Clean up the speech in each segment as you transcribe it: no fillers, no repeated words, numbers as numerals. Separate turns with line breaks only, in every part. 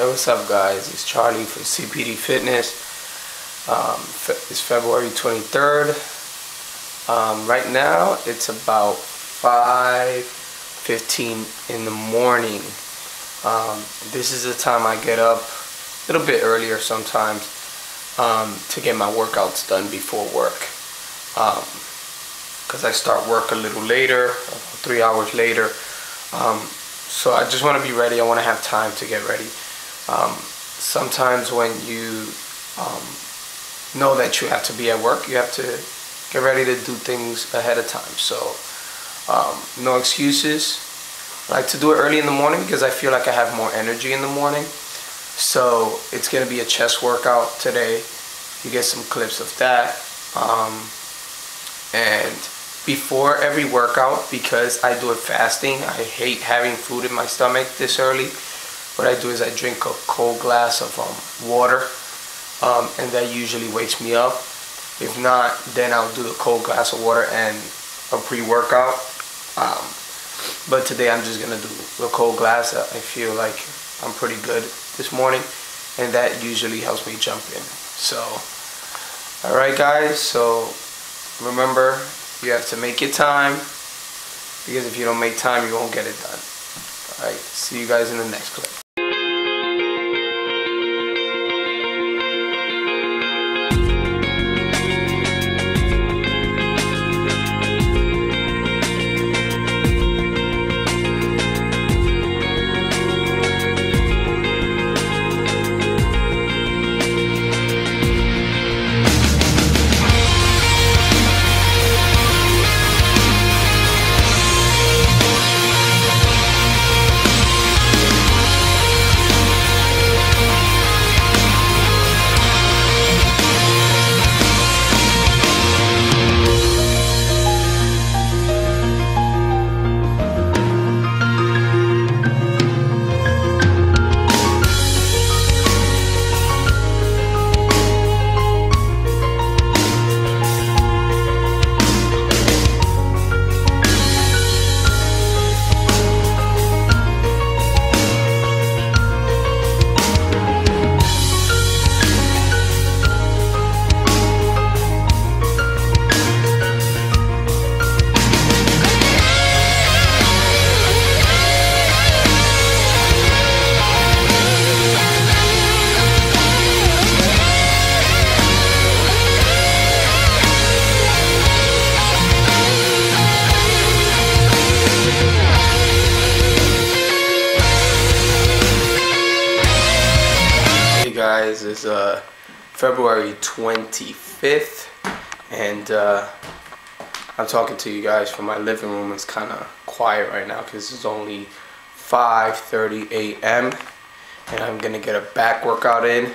Hey, what's up, guys? It's Charlie from CPD Fitness. It's February 23rd. Right now, it's about 5:15 in the morning. This is the time I get up, a little bit earlier sometimes, to get my workouts done before work. Because I start work a little later, 3 hours later. So I just want to be ready. I want to have time to get ready. Sometimes when you know that you have to be at work, you have to get ready to do things ahead of time. So no excuses. I like to do it early in the morning because I feel like I have more energy in the morning. So it's going to be a chest workout today. You get some clips of that. And before every workout, because I do it fasting, I hate having food in my stomach this early. What I do is I drink a cold glass of water, and that usually wakes me up. If not, then I'll do the cold glass of water and a pre-workout. But today I'm just gonna do the cold glass. I feel like I'm pretty good this morning, and that usually helps me jump in. So, all right, guys. So remember, you have to make your time, because if you don't make time, you won't get it done. All right. See you guys in the next clip. Guys, it's February 25th, and I'm talking to you guys from my living room. It's kind of quiet right now because it's only 5:30 a.m. and I'm gonna get a back workout in.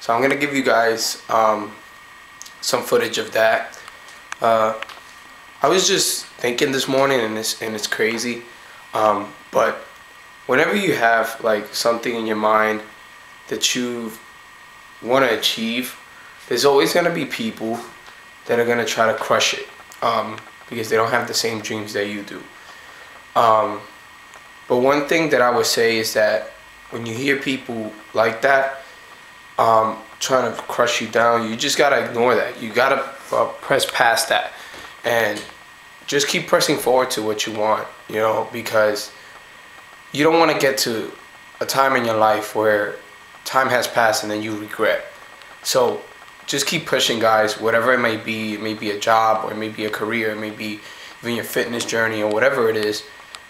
So I'm gonna give you guys some footage of that. I was just thinking this morning, and it's crazy, but whenever you have like something in your mind that you want to achieve, there's always going to be people that are going to try to crush it, because they don't have the same dreams that you do. But one thing that I would say is that when you hear people like that trying to crush you down, you just got to ignore that. You got to press past that and just keep pressing forward to what you want, you know, because you don't want to get to a time in your life where time has passed and then you regret. So just keep pushing, guys, whatever it may be. It may be a job, or it may be a career, it may be even your fitness journey, or whatever it is.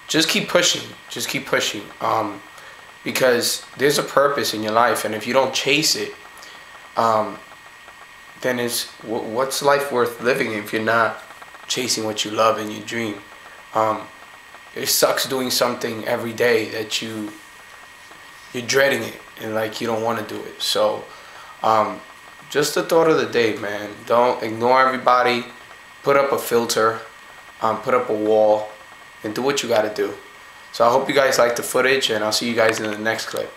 Just keep pushing. Just keep pushing, because there's a purpose in your life, and if you don't chase it, then what's life worth living if you're not chasing what you love and you dream? It sucks doing something every day that you're dreading it, and like you don't want to do it. So just the thought of the day, man. Don't ignore everybody. Put up a filter, put up a wall, and do what you got to do. So I hope you guys like the footage, and I'll see you guys in the next clip.